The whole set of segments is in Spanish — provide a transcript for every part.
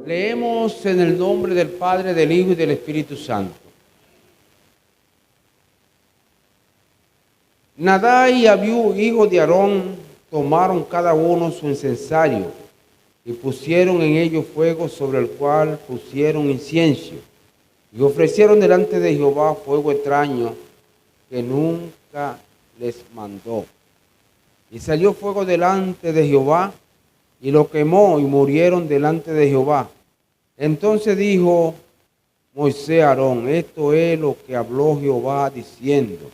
Leemos en el nombre del Padre, del Hijo y del Espíritu Santo. Nadab y Abiú, hijos de Aarón, tomaron cada uno su incensario y pusieron en ello fuego sobre el cual pusieron incienso y ofrecieron delante de Jehová fuego extraño que nunca les mandó. Y salió fuego delante de Jehová y lo quemó y murieron delante de Jehová. Entonces dijo Moisés a Aarón: esto es lo que habló Jehová diciendo: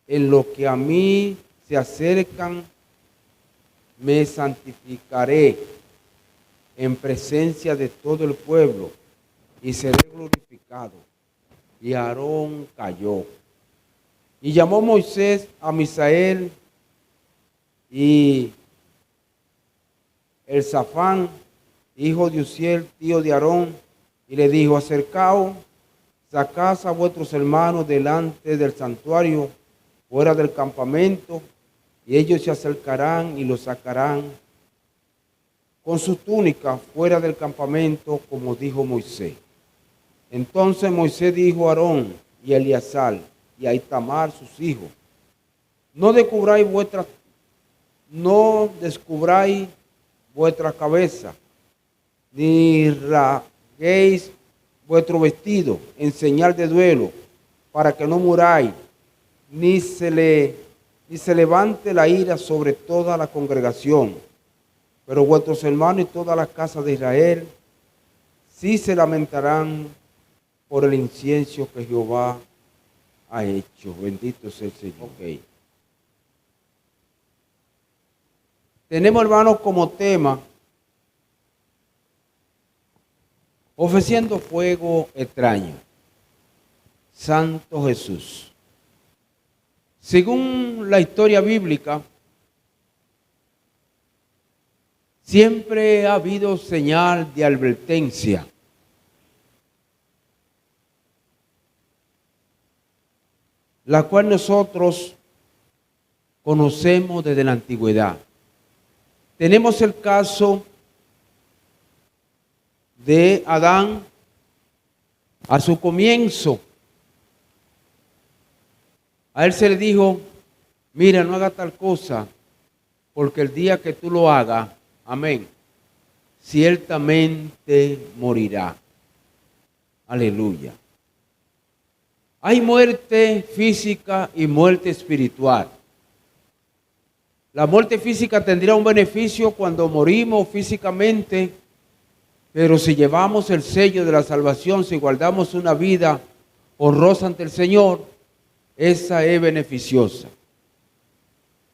en lo que a mí se acercan me santificaré en presencia de todo el pueblo y seré glorificado. Y Aarón calló. Y llamó Moisés a Misael y Elzafán, hijo de Uziel, tío de Aarón, y le dijo: acercaos, sacad a vuestros hermanos delante del santuario, fuera del campamento, y ellos se acercarán y los sacarán con sus túnicas fuera del campamento, como dijo Moisés. Entonces Moisés dijo a Aarón y a Eleazar y a Itamar sus hijos: no descubráis vuestra cabeza, ni rasguéis vuestro vestido en señal de duelo, para que no muráis, ni se levante la ira sobre toda la congregación. Pero vuestros hermanos y todas las casas de Israel sí se lamentarán por el incienso que Jehová ha hecho. Bendito sea el Señor. Okay. Tenemos, hermanos, como tema: ofreciendo fuego extraño. Santo Jesús. Según la historia bíblica, siempre ha habido señal de advertencia. La cual nosotros conocemos desde la antigüedad. Tenemos el caso de Adán a su comienzo. A él se le dijo: mira, no haga tal cosa, porque el día que tú lo hagas, amén, ciertamente morirá. Aleluya. Hay muerte física y muerte espiritual. La muerte física tendría un beneficio cuando morimos físicamente, pero si llevamos el sello de la salvación, si guardamos una vida honrosa ante el Señor, esa es beneficiosa.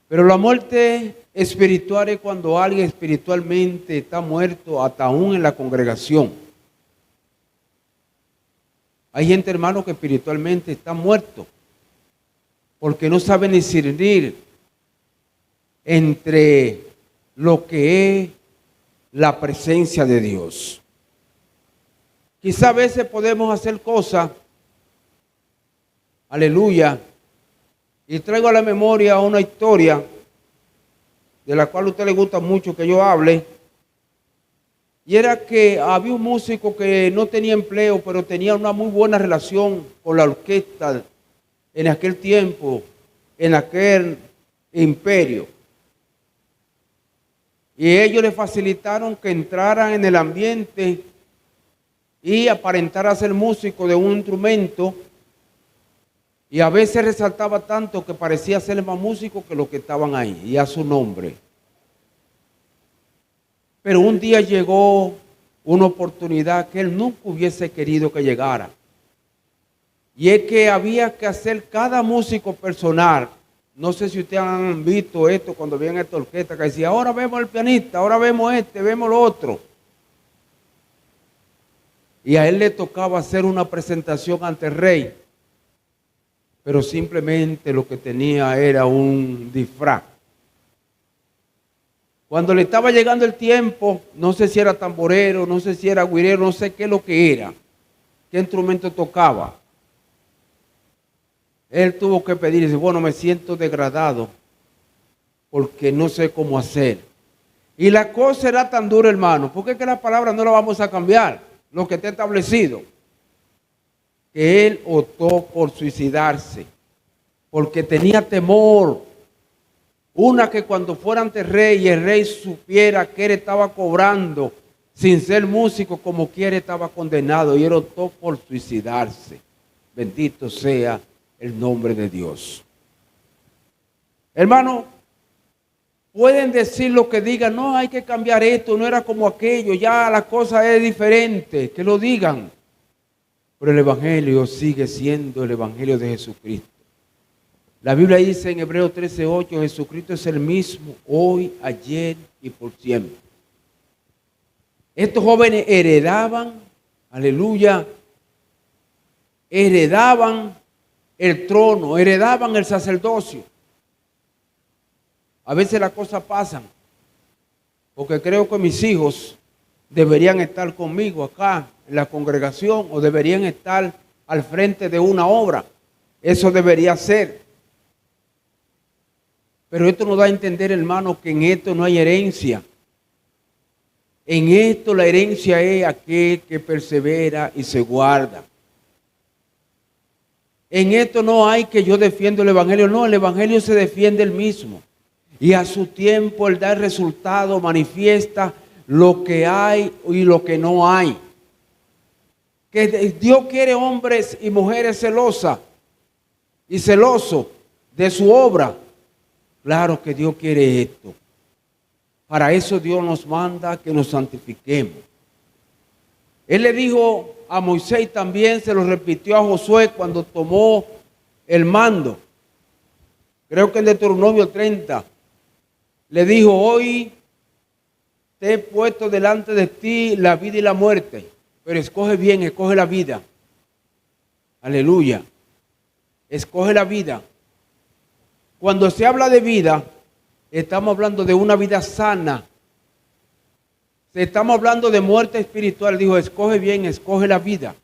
Pero la muerte espiritual es cuando alguien espiritualmente está muerto, hasta aún en la congregación. Hay gente, hermano, que espiritualmente está muerto porque no sabe ni discernir entre lo que es la presencia de Dios. Quizá a veces podemos hacer cosas, aleluya, y traigo a la memoria una historia de la cual a usted le gusta mucho que yo hable. Y era que había un músico que no tenía empleo, pero tenía una muy buena relación con la orquesta en aquel tiempo, en aquel imperio. Y ellos le facilitaron que entrara en el ambiente y aparentara ser músico de un instrumento. Y a veces resaltaba tanto que parecía ser más músico que los que estaban ahí, y a su nombre. Pero un día llegó una oportunidad que él nunca hubiese querido que llegara. Y es que había que hacer cada músico personal. No sé si ustedes han visto esto cuando vienen a esta orquesta que decía: ahora vemos al pianista, ahora vemos vemos lo otro. Y a él le tocaba hacer una presentación ante el rey. Pero simplemente lo que tenía era un disfraz. Cuando le estaba llegando el tiempo, no sé si era tamborero, no sé si era güirero, no sé qué es lo que era, qué instrumento tocaba. Él tuvo que pedir, dice: bueno, me siento degradado porque no sé cómo hacer. Y la cosa era tan dura, hermano, porque es que la palabra no la vamos a cambiar, lo que está establecido, que él optó por suicidarse, porque tenía temor. Una, que cuando fuera ante el rey y el rey supiera que él estaba cobrando sin ser músico, como quiera estaba condenado, y él optó por suicidarse. Bendito sea el nombre de Dios. Hermano, pueden decir lo que digan, no, hay que cambiar esto, no era como aquello, ya la cosa es diferente, que lo digan. Pero el evangelio sigue siendo el evangelio de Jesucristo. La Biblia dice en Hebreos 13:8, Jesucristo es el mismo hoy, ayer y por siempre. Estos jóvenes heredaban, aleluya, heredaban el trono, heredaban el sacerdocio. A veces las cosas pasan, porque creo que mis hijos deberían estar conmigo acá en la congregación, o deberían estar al frente de una obra. Eso debería ser. Pero esto nos da a entender, hermano, que en esto no hay herencia. En esto la herencia es aquel que persevera y se guarda. En esto no hay que yo defiendo el evangelio, no, el evangelio se defiende él mismo. Y a su tiempo él da el resultado, manifiesta lo que hay y lo que no hay. Que Dios quiere hombres y mujeres celosas y celosos de su obra. Claro que Dios quiere esto. Para eso Dios nos manda que nos santifiquemos. Él le dijo a Moisés y también se lo repitió a Josué cuando tomó el mando. Creo que en Deuteronomio 30 le dijo, hoy te he puesto delante de ti la vida y la muerte, pero escoge bien, escoge la vida. Aleluya. Escoge la vida. Cuando se habla de vida, estamos hablando de una vida sana. Estamos hablando de muerte espiritual. Dijo, escoge bien, escoge la vida.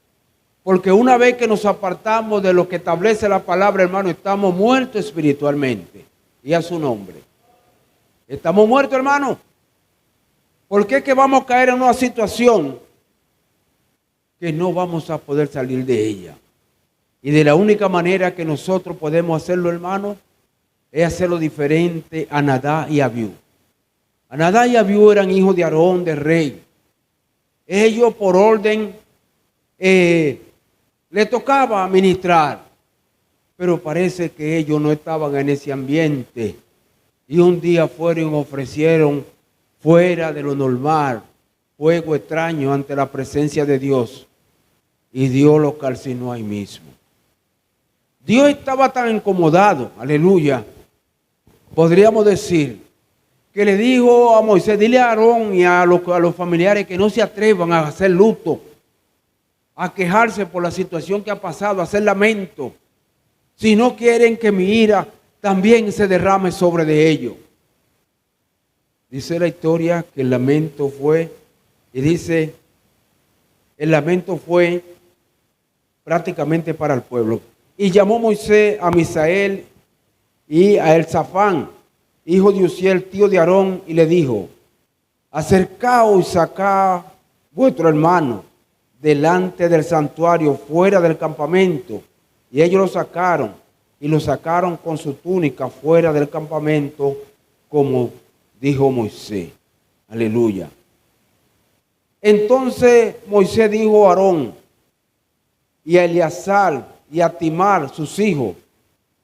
Porque una vez que nos apartamos de lo que establece la palabra, hermano, estamos muertos espiritualmente. Y a su nombre. Estamos muertos, hermano. ¿Por qué que vamos a caer en una situación que no vamos a poder salir de ella? Y de la única manera que nosotros podemos hacerlo, hermano, es hacerlo diferente a Nadab y Abiú. A Nadab y Abiú eran hijos de Aarón, de rey. Ellos por orden le tocaba ministrar, pero parece que ellos no estaban en ese ambiente. Y un día fueron y ofrecieron fuera de lo normal fuego extraño ante la presencia de Dios. Y Dios los calcinó ahí mismo. Dios estaba tan incomodado, aleluya, podríamos decir, que le dijo a Moisés, dile a Aarón y a los familiares que no se atrevan a hacer luto, a quejarse por la situación que ha pasado, a hacer lamento, si no quieren que mi ira también se derrame sobre de ellos. Dice la historia que el lamento fue, y dice, el lamento fue prácticamente para el pueblo. Y llamó Moisés a Misael y a Elzafán, hijo de Uziel, tío de Aarón, y le dijo, acercaos y sacad vuestro hermano delante del santuario, fuera del campamento. Y ellos lo sacaron, y lo sacaron con su túnica fuera del campamento, como dijo Moisés. Aleluya. Entonces Moisés dijo a Aarón y a Eleazar y a Timar, sus hijos,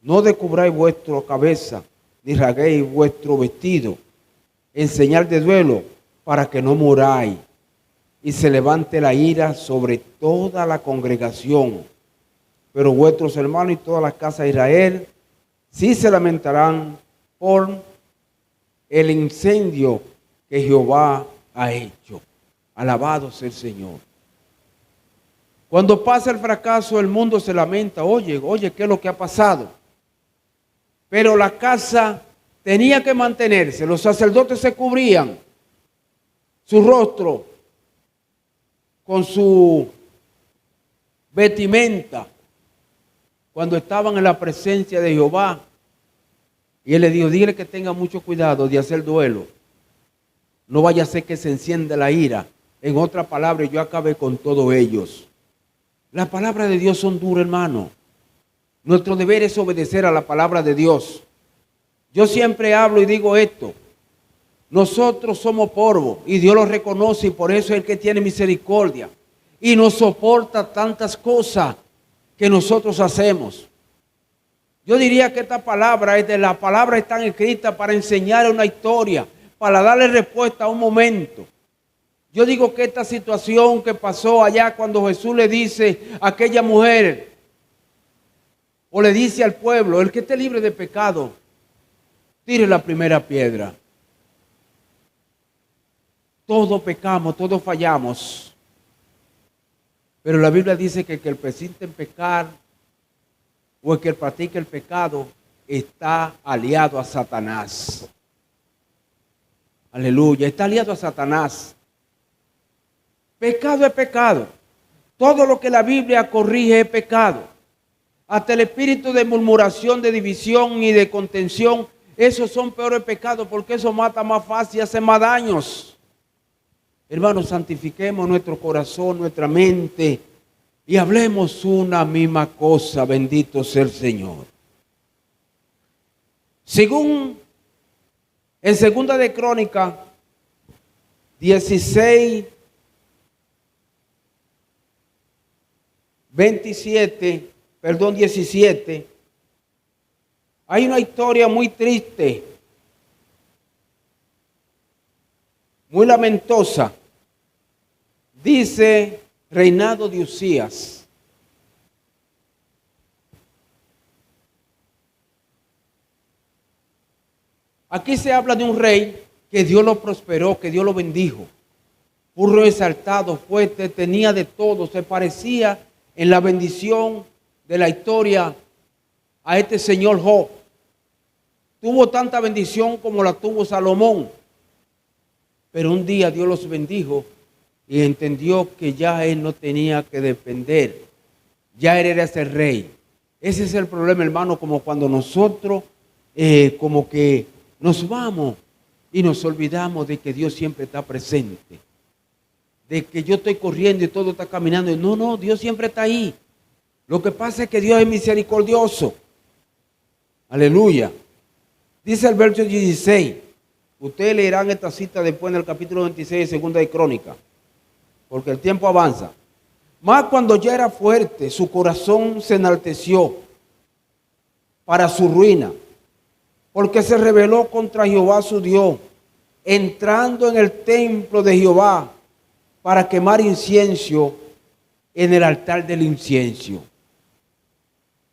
no descubráis vuestra cabeza, ni rasguéis vuestro vestido, en señal de duelo, para que no muráis, y se levante la ira sobre toda la congregación. Pero vuestros hermanos y toda la casa de Israel sí se lamentarán por el incendio que Jehová ha hecho. Alabado sea el Señor. Cuando pasa el fracaso, el mundo se lamenta. Oye, ¿qué es lo que ha pasado? Pero la casa tenía que mantenerse. Los sacerdotes se cubrían su rostro con su vestimenta cuando estaban en la presencia de Jehová. Y él le dijo, dile que tenga mucho cuidado de hacer duelo. No vaya a ser que se encienda la ira. En otra palabra, yo acabe con todos ellos. Las palabras de Dios son duras, hermano. Nuestro deber es obedecer a la palabra de Dios. Yo siempre hablo y digo esto. Nosotros somos polvo y Dios lo reconoce y por eso es el que tiene misericordia. Y nos soporta tantas cosas que nosotros hacemos. Yo diría que esta palabra están escritas para enseñar una historia, para darle respuesta a un momento. Yo digo que esta situación que pasó allá cuando Jesús le dice a aquella mujer, o le dice al pueblo, el que esté libre de pecado, tire la primera piedra. Todos pecamos, todos fallamos. Pero la Biblia dice que el que persiste en pecar o el que practica el pecado está aliado a Satanás. Aleluya, está aliado a Satanás. Pecado es pecado. Todo lo que la Biblia corrige es pecado. Hasta el espíritu de murmuración, de división y de contención, esos son peores pecados porque eso mata más fácil y hace más daños. Hermanos, santifiquemos nuestro corazón, nuestra mente y hablemos una misma cosa. Bendito sea el Señor. Según en Segunda de Crónicas 17, hay una historia muy triste, muy lamentosa. Dice reinado de Usías. Aquí se habla de un rey que Dios lo prosperó, que Dios lo bendijo. Un rey exaltado, fuerte, tenía de todo, se parecía en la bendición de la historia a este señor Job. Tuvo tanta bendición como la tuvo Salomón. Pero un día Dios los bendijo y entendió que ya él no tenía que depender. Ya él era ese rey. Ese es el problema, hermano, como cuando nosotros como que nos vamos y nos olvidamos de que Dios siempre está presente. De que yo estoy corriendo y todo está caminando. No, Dios siempre está ahí. Lo que pasa es que Dios es misericordioso. Aleluya. Dice el verso 16. Ustedes leerán esta cita después en el capítulo 26 de Segunda de Crónicas, porque el tiempo avanza. Mas cuando ya era fuerte, su corazón se enalteció para su ruina, porque se rebeló contra Jehová su Dios, entrando en el templo de Jehová para quemar incienso en el altar del incienso.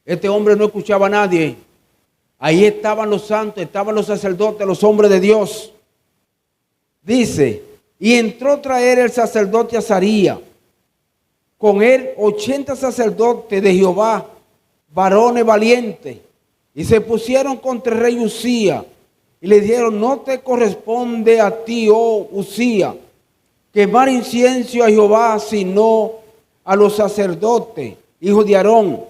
Este hombre no escuchaba a nadie. Ahí estaban los santos, estaban los sacerdotes, los hombres de Dios. Dice, y entró a traer el sacerdote Azarías, con él 80 sacerdotes de Jehová, varones valientes, y se pusieron contra el rey Usías, y le dijeron, no te corresponde a ti, oh Usías, quemar incienso a Jehová, sino a los sacerdotes, hijos de Aarón,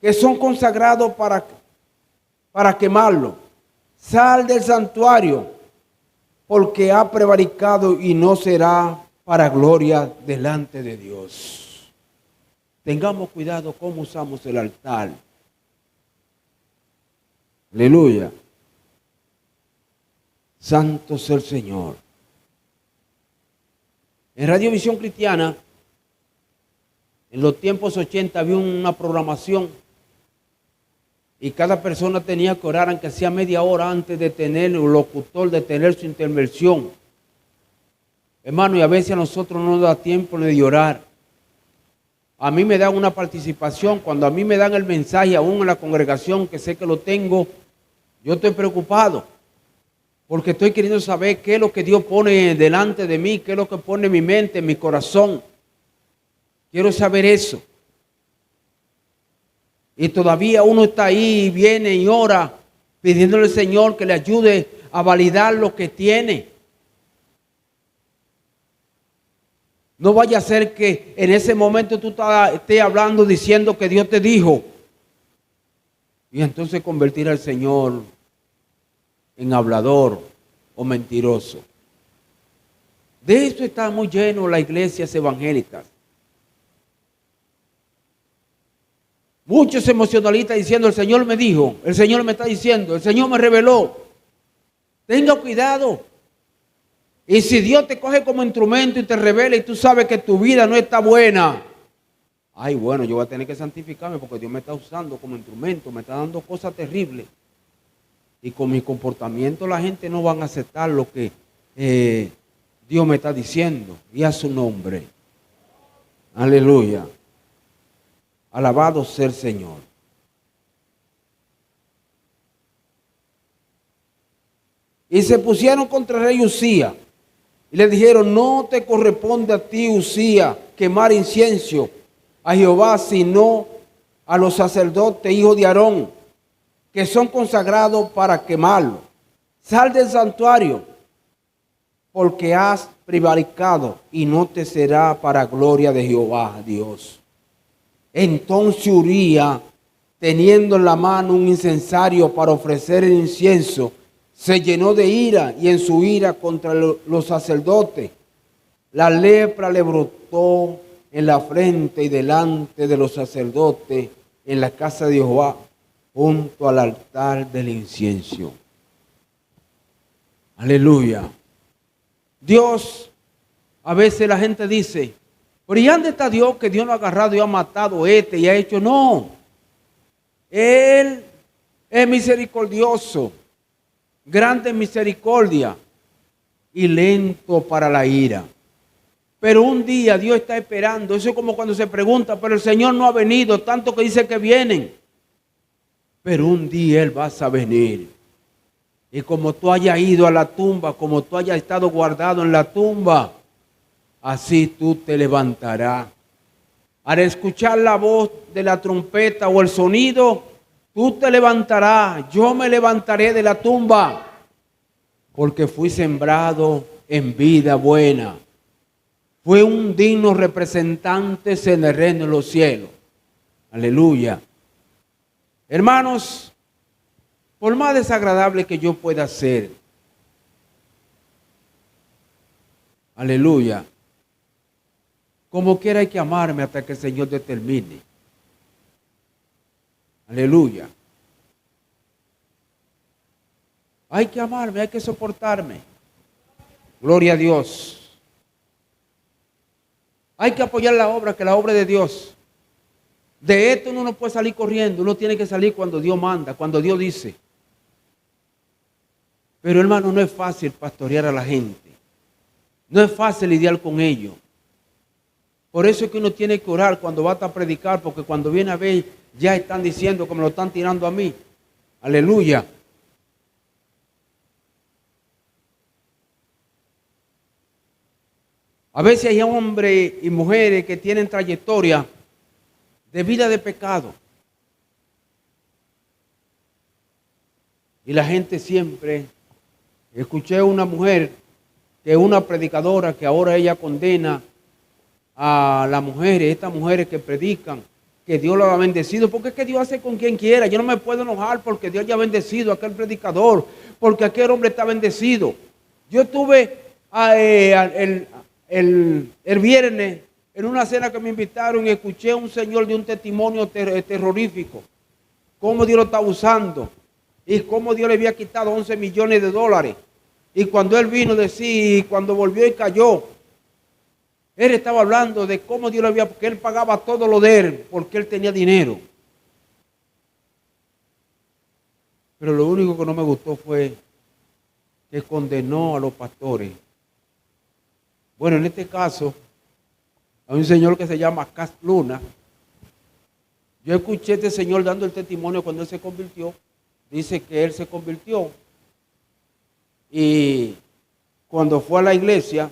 que son consagrados para quemarlo. Sal del santuario, porque ha prevaricado y no será para gloria delante de Dios. Tengamos cuidado cómo usamos el altar. Aleluya. Santo sea el Señor. En Radio Visión Cristiana, en los tiempos 80 había una programación y cada persona tenía que orar, aunque sea media hora antes de tener el locutor, de tener su intervención. Hermano, y a veces a nosotros no nos da tiempo ni de orar. A mí me dan una participación, cuando a mí me dan el mensaje, aún en la congregación, que sé que lo tengo, yo estoy preocupado, porque estoy queriendo saber qué es lo que Dios pone delante de mí, qué es lo que pone en mi mente, en mi corazón. Quiero saber eso. Y todavía uno está ahí y viene y ora pidiéndole al Señor que le ayude a validar lo que tiene. No vaya a ser que en ese momento tú estés hablando diciendo que Dios te dijo. Y entonces convertir al Señor en hablador o mentiroso. De esto está muy lleno las iglesias evangélicas. Muchos emocionalistas diciendo, el Señor me dijo, el Señor me está diciendo, el Señor me reveló. Tenga cuidado. Y si Dios te coge como instrumento y te revela y tú sabes que tu vida no está buena, ay, bueno, yo voy a tener que santificarme porque Dios me está usando como instrumento, me está dando cosas terribles. Y con mi comportamiento la gente no van a aceptar lo que Dios me está diciendo. Y a su nombre. Aleluya. Alabado sea el Señor. Y se pusieron contra el rey Usías. Y le dijeron, no te corresponde a ti, Usías, quemar incienso a Jehová, sino a los sacerdotes, hijos de Aarón, que son consagrados para quemarlo. Sal del santuario, porque has prevaricado y no te será para gloria de Jehová, Dios. Entonces Urías, teniendo en la mano un incensario para ofrecer el incienso, se llenó de ira y en su ira contra los sacerdotes, la lepra le brotó en la frente y delante de los sacerdotes en la casa de Jehová, junto al altar del incienso. Aleluya. Dios, a veces la gente dice, pero ¿y dónde está Dios que Dios no ha agarrado y ha matado y ha hecho? No. Él es misericordioso, grande en misericordia y lento para la ira. Pero un día Dios está esperando. Eso es como cuando se pregunta, pero el Señor no ha venido, tanto que dice que vienen. Pero un día Él va a venir. Y como tú hayas ido a la tumba, como tú hayas estado guardado en la tumba, así tú te levantarás. Al escuchar la voz de la trompeta o el sonido, tú te levantarás. Yo me levantaré de la tumba, porque fui sembrado en vida buena. Fue un digno representante en el reino de los cielos. Aleluya. Hermanos, por más desagradable que yo pueda ser, aleluya, como quiera hay que amarme hasta que el Señor determine. Aleluya. Hay que amarme, hay que soportarme. Gloria a Dios. Hay que apoyar la obra, que la obra es de Dios. De esto uno no puede salir corriendo, uno tiene que salir cuando Dios manda, cuando Dios dice. Pero hermano, no es fácil pastorear a la gente. No es fácil lidiar con ellos. Por eso es que uno tiene que orar cuando va a predicar, porque cuando viene a ver, ya están diciendo que me lo están tirando a mí. Aleluya. A veces hay hombres y mujeres que tienen trayectoria de vida de pecado. Y la gente siempre, escuché una mujer que es una predicadora que ahora ella condena a las mujeres, estas mujeres que predican, que Dios lo ha bendecido, porque es que Dios hace con quien quiera. Yo no me puedo enojar porque Dios ya ha bendecido a aquel predicador, porque aquel hombre está bendecido. Yo estuve el viernes en una cena que me invitaron y escuché a un señor de un testimonio terrorífico, cómo Dios lo está usando y cómo Dios le había quitado 11 millones de dólares. Y cuando él vino a decir, cuando volvió y cayó, él estaba hablando de cómo Dios le había, porque él pagaba todo lo de él, porque él tenía dinero. Pero lo único que no me gustó fue que condenó a los pastores. Bueno, en este caso, a un señor que se llama Cas Luna. Yo escuché a este señor dando el testimonio cuando él se convirtió. Dice que él se convirtió. Y cuando fue a la iglesia,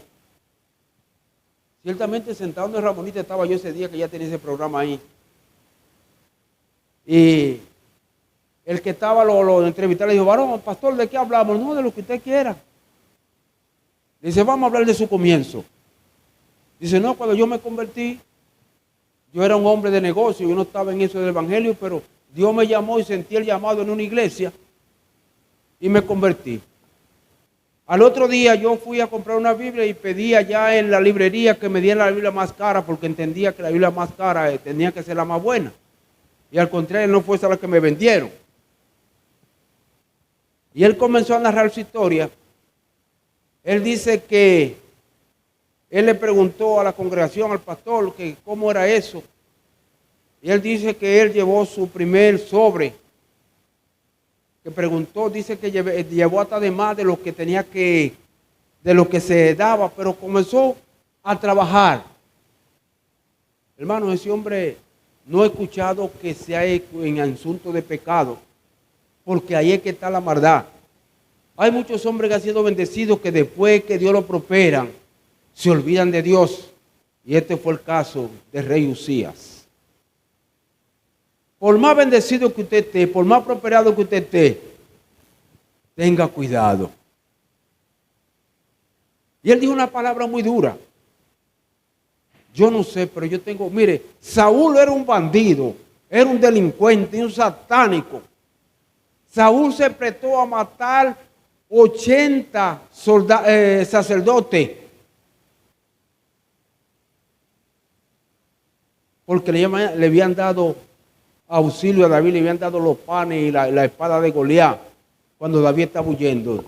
ciertamente sentado en el Ramonita estaba yo ese día que ya tenía ese programa ahí. Y el que estaba lo entrevistó le dijo, varón, pastor, ¿de qué hablamos? No, de lo que usted quiera. Dice, vamos a hablar de su comienzo. Dice, no, cuando yo me convertí, yo era un hombre de negocio, yo no estaba en eso del evangelio, pero Dios me llamó y sentí el llamado en una iglesia y me convertí. Al otro día yo fui a comprar una Biblia y pedí allá en la librería que me dieran la Biblia más cara porque entendía que la Biblia más cara tenía que ser la más buena. Y al contrario, no fue esa la que me vendieron. Y él comenzó a narrar su historia. Él dice que él le preguntó a la congregación, al pastor, que cómo era eso. Y él dice que él llevó su primer sobre. Que preguntó, dice que llevó hasta de más de lo que tenía que, de lo que se daba, pero comenzó a trabajar. Hermano, ese hombre no he escuchado que sea en asunto de pecado, porque ahí es que está la maldad. Hay muchos hombres que han sido bendecidos que después que Dios lo prosperan, se olvidan de Dios. Y este fue el caso del rey Usías. Por más bendecido que usted esté, por más prosperado que usted esté, tenga cuidado. Y él dijo una palabra muy dura. Yo no sé, pero yo tengo, mire, Saúl era un bandido, era un delincuente, un satánico. Saúl se prestó a matar 80 sacerdotes. Porque le habían dado auxilio a David, le habían dado los panes y la espada de Goliat cuando David estaba huyendo.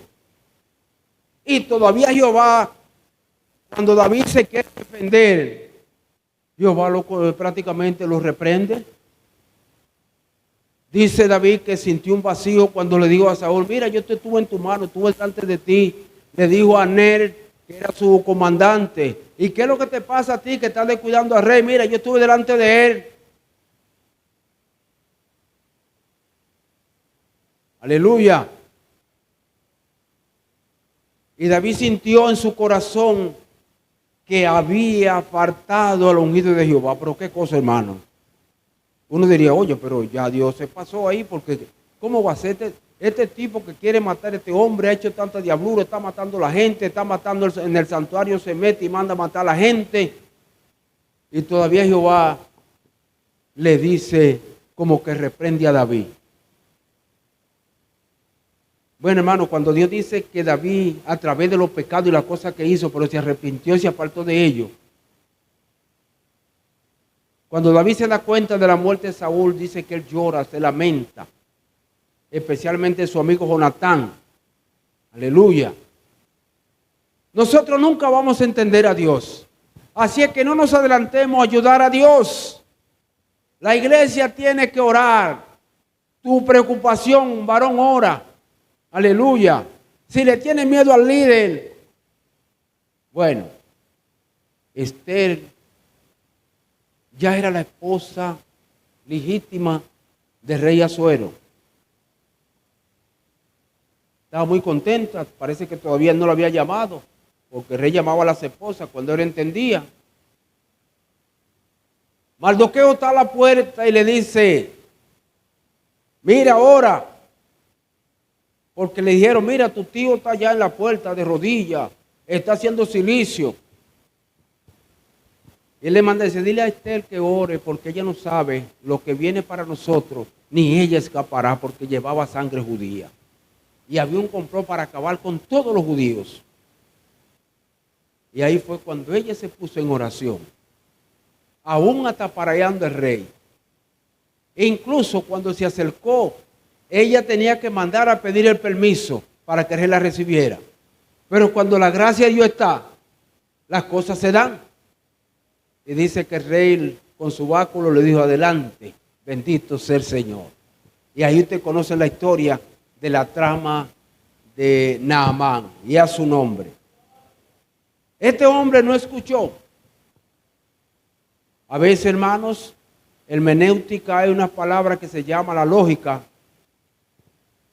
Y todavía Jehová, cuando David se quiere defender, Jehová prácticamente lo reprende. Dice David que sintió un vacío cuando le dijo a Saúl, mira, yo te tuve en tu mano, estuve delante de ti. Le dijo a Ner, que era su comandante, ¿y qué es lo que te pasa a ti que estás descuidando al rey? Mira, yo estuve delante de él. Aleluya. Y David sintió en su corazón que había apartado al ungido de Jehová. Pero qué cosa, hermano. Uno diría, oye, pero ya Dios se pasó ahí, porque ¿cómo va a ser este tipo que quiere matar a este hombre? Ha hecho tanta diablura, está matando a la gente, está matando en el santuario, se mete y manda a matar a la gente. Y todavía Jehová le dice como que reprende a David. Bueno, hermano, cuando Dios dice que David, a través de los pecados y las cosas que hizo, pero se arrepintió y se apartó de ellos. Cuando David se da cuenta de la muerte de Saúl, dice que él llora, se lamenta. Especialmente su amigo Jonatán. Aleluya. Nosotros nunca vamos a entender a Dios. Así es que no nos adelantemos a ayudar a Dios. La iglesia tiene que orar. Tu preocupación, varón, ora. Aleluya. Si le tiene miedo al líder, bueno, Esther ya era la esposa legítima del rey Asuero. Estaba muy contenta, parece que todavía no lo había llamado, porque el rey llamaba a las esposas cuando él entendía. Mardoqueo está a la puerta y le dice, mira ahora, porque le dijeron, mira, tu tío está allá en la puerta de rodillas, está haciendo silicio. Y él le manda a decir, dile a Esther que ore, porque ella no sabe lo que viene para nosotros, ni ella escapará, porque llevaba sangre judía. Y había un complot para acabar con todos los judíos. Y ahí fue cuando ella se puso en oración, aún ataparallando al rey. E incluso cuando se acercó, ella tenía que mandar a pedir el permiso para que el rey la recibiera. Pero cuando la gracia de Dios está, las cosas se dan. Y dice que el rey con su báculo le dijo, adelante, bendito sea el Señor. Y ahí usted conoce la historia de la trama de Naamán, y a su nombre. Este hombre no escuchó. A veces, hermanos, hermenéutica hay una palabra que se llama la lógica.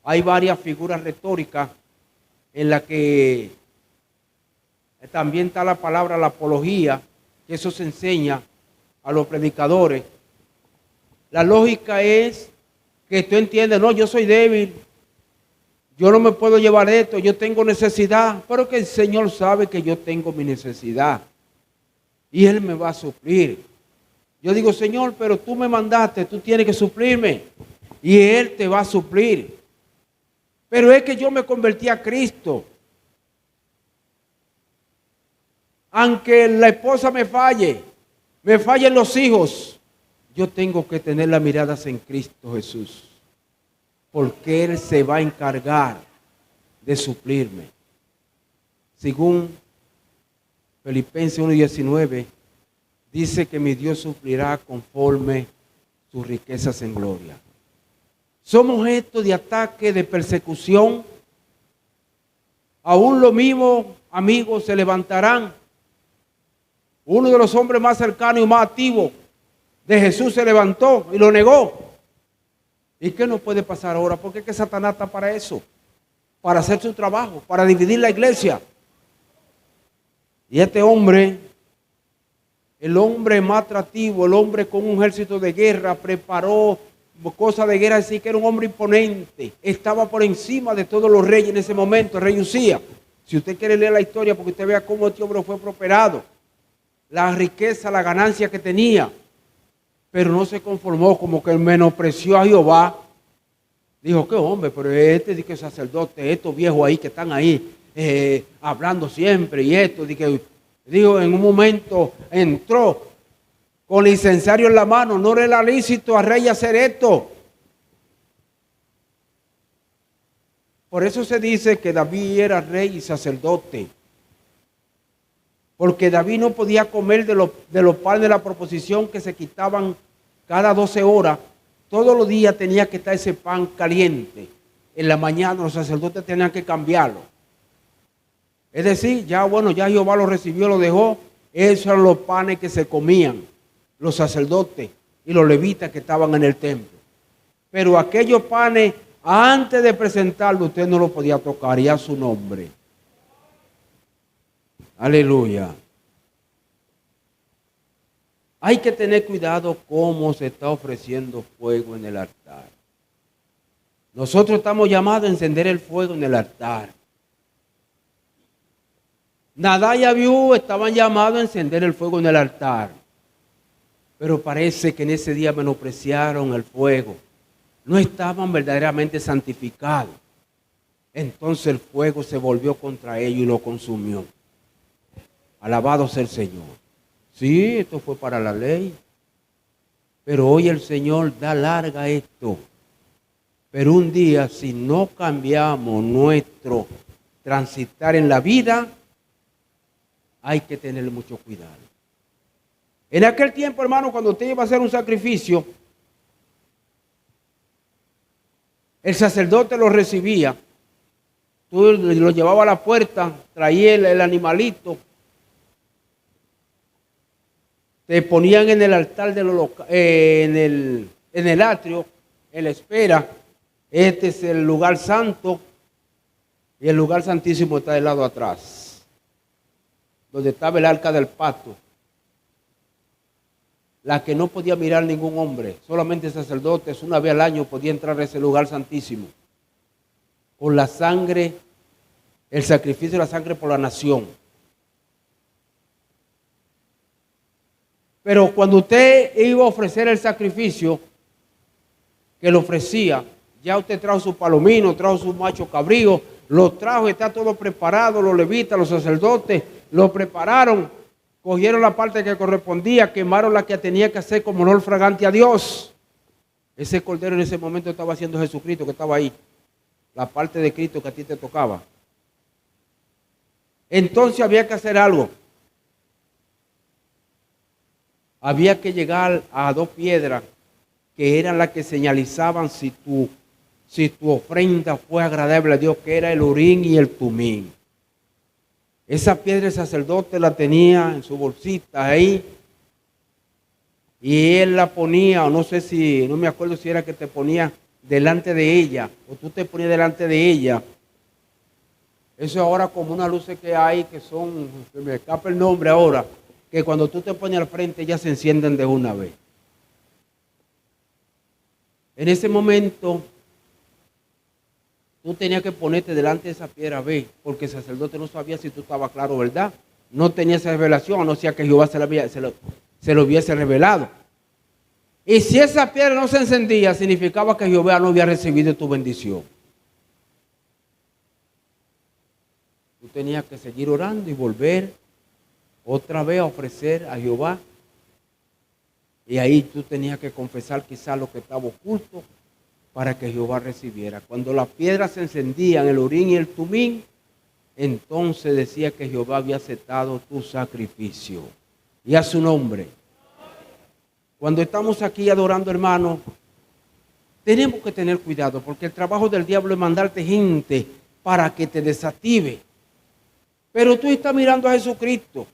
Hay varias figuras retóricas en las que también está la palabra la apología, que eso se enseña a los predicadores. La lógica es que tú entiendes, no, yo soy débil, yo no me puedo llevar esto, yo tengo necesidad, pero que el Señor sabe que yo tengo mi necesidad y Él me va a suplir. Yo digo, Señor, pero tú me mandaste, tú tienes que suplirme y Él te va a suplir. Pero es que yo me convertí a Cristo. Aunque la esposa me fallen los hijos, yo tengo que tener las miradas en Cristo Jesús, porque Él se va a encargar de suplirme. Según Filipenses 1:19, dice que mi Dios suplirá conforme sus riquezas en gloria. Somos objeto de ataque, de persecución. Aún los mismos amigos se levantarán. Uno de los hombres más cercanos y más activos de Jesús se levantó y lo negó. ¿Y qué nos puede pasar ahora? Porque es que Satanás está para eso, para hacer su trabajo, para dividir la iglesia. Y este hombre, el hombre más atractivo, el hombre con un ejército de guerra, preparó cosas de guerra, así que era un hombre imponente, estaba por encima de todos los reyes en ese momento, el rey Usías. Si usted quiere leer la historia, porque usted vea cómo este hombre fue prosperado, la riqueza, la ganancia que tenía, pero no se conformó, como que menospreció a Jehová. Dijo, qué hombre, pero este dice que sacerdote, estos viejos ahí que están ahí hablando siempre, y esto, dijo, en un momento entró con el incensario en la mano. No era lícito al rey hacer esto. Por eso se dice que David era rey y sacerdote, porque David no podía comer de los panes de la proposición que se quitaban cada 12 horas. Todos los días tenía que estar ese pan caliente. En la mañana los sacerdotes tenían que cambiarlo. Es decir, ya Jehová lo recibió, lo dejó. Esos eran los panes que se comían los sacerdotes y los levitas que estaban en el templo. Pero aquellos panes, antes de presentarlo, usted no lo podía tocar, y a su nombre. Aleluya. Hay que tener cuidado cómo se está ofreciendo fuego en el altar. Nosotros estamos llamados a encender el fuego en el altar. Nadab y Abiú estaban llamados a encender el fuego en el altar. Pero parece que en ese día menospreciaron el fuego. No estaban verdaderamente santificados. Entonces el fuego se volvió contra ellos y lo consumió. Alabado sea el Señor. Sí, esto fue para la ley. Pero hoy el Señor da larga a esto. Pero un día, si no cambiamos nuestro transitar en la vida, hay que tener mucho cuidado. En aquel tiempo, hermano, cuando usted iba a hacer un sacrificio, el sacerdote lo recibía. Tú lo llevabas a la puerta, traía el animalito, te ponían en el altar en el atrio, en la espera. Este es el lugar santo y el lugar santísimo está del lado atrás, donde estaba el arca del pacto, la que no podía mirar ningún hombre, solamente sacerdotes una vez al año podía entrar a ese lugar santísimo, con la sangre, el sacrificio de la sangre por la nación. Pero cuando usted iba a ofrecer el sacrificio, que lo ofrecía, ya usted trajo su palomino, trajo su macho cabrío, lo trajo, está todo preparado, los levitas, los sacerdotes, lo prepararon, cogieron la parte que correspondía, quemaron la que tenía que hacer como olor fragante a Dios. Ese cordero en ese momento estaba haciendo Jesucristo, que estaba ahí, la parte de Cristo que a ti te tocaba. Entonces había que hacer algo. Había que llegar a 2 piedras que eran las que señalizaban si tu ofrenda fue agradable a Dios, que era el Urim y el Tumim. Esa piedra el sacerdote la tenía en su bolsita ahí, y él la ponía, o no me acuerdo si era que te ponía delante de ella, o tú te ponías delante de ella. Eso ahora como unas luces que hay, que son, se me escapa el nombre ahora, que cuando tú te pones al frente ellas se encienden de una vez. En ese momento, tú tenías que ponerte delante de esa piedra, porque el sacerdote no sabía si tú estabas claro, ¿verdad? No tenía esa revelación, a no ser que Jehová se lo hubiese revelado. Y si esa piedra no se encendía, significaba que Jehová no había recibido tu bendición. Tú tenías que seguir orando y volver otra vez a ofrecer a Jehová. Y ahí tú tenías que confesar quizás lo que estaba oculto para que Jehová recibiera. Cuando las piedras se encendían, el Urim y el Tumim, entonces decía que Jehová había aceptado tu sacrificio. Y a su nombre. Cuando estamos aquí adorando, hermanos, tenemos que tener cuidado, porque el trabajo del diablo es mandarte gente para que te desactive. Pero tú estás mirando a Jesucristo.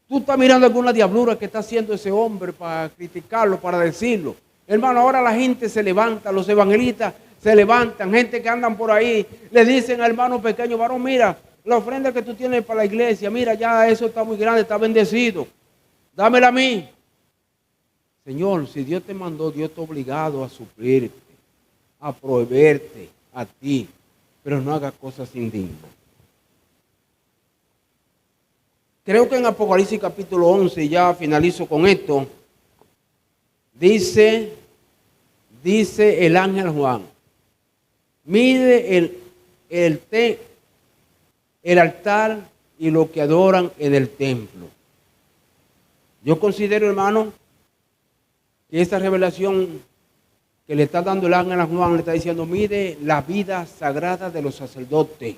Tú estás mirando alguna diablura que está haciendo ese hombre para criticarlo, para decirlo. Hermano, ahora la gente se levanta, los evangelistas se levantan, gente que andan por ahí, le dicen al hermano pequeño, varón, mira, la ofrenda que tú tienes para la iglesia, mira, ya eso está muy grande, está bendecido. Dámela a mí. Señor, si Dios te mandó, Dios está obligado a suplirte, a proveerte a ti, pero no hagas cosas indignas. Creo que en Apocalipsis capítulo 11, ya finalizo con esto, dice el ángel Juan, mide el altar y lo que adoran en el templo. Yo considero, hermano, que esta revelación que le está dando el ángel a Juan, le está diciendo, mide la vida sagrada de los sacerdotes,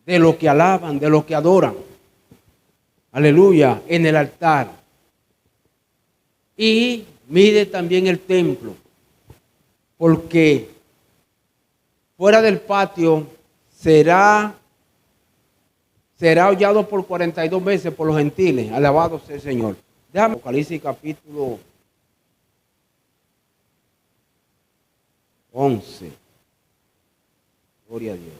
de los que alaban, de los que adoran. Aleluya, en el altar. Y mide también el templo, porque fuera del patio será hollado por 42 veces por los gentiles. Alabado sea el Señor. Déjame Apocalipsis capítulo 11. Gloria a Dios.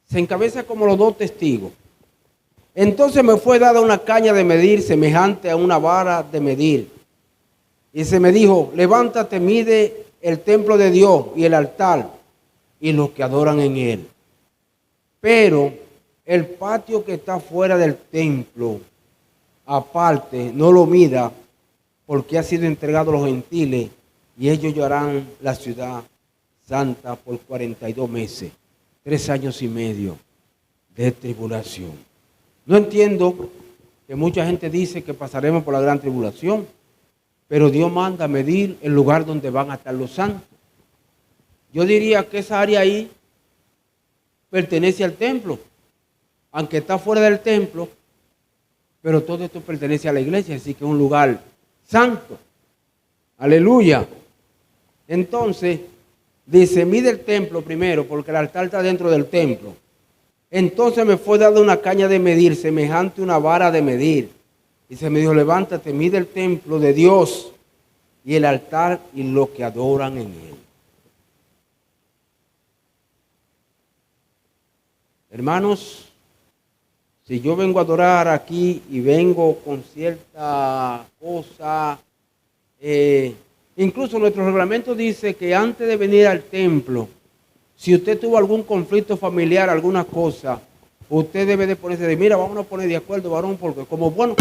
Se encabeza como los dos testigos. Entonces me fue dada una caña de medir semejante a una vara de medir. Y se me dijo, levántate, mide el templo de Dios y el altar y los que adoran en él. Pero el patio que está fuera del templo, aparte, no lo mida, porque ha sido entregado a los gentiles y ellos llorarán la ciudad santa por 42 meses, 3 años y medio de tribulación. No entiendo que mucha gente dice que pasaremos por la gran tribulación, pero Dios manda a medir el lugar donde van a estar los santos. Yo diría que esa área ahí pertenece al templo, aunque está fuera del templo, pero todo esto pertenece a la iglesia, así que es un lugar santo. Aleluya. Entonces, dice, mide el templo primero, porque el altar está dentro del templo. Entonces me fue dada una caña de medir, semejante a una vara de medir. Y se me dijo, levántate, mide el templo de Dios y el altar y los que adoran en él. Hermanos, si yo vengo a adorar aquí y vengo con cierta cosa, incluso nuestro reglamento dice que antes de venir al templo, si usted tuvo algún conflicto familiar, alguna cosa, usted debe de ponerse de, mira, vamos a poner de acuerdo, varón, porque como bueno...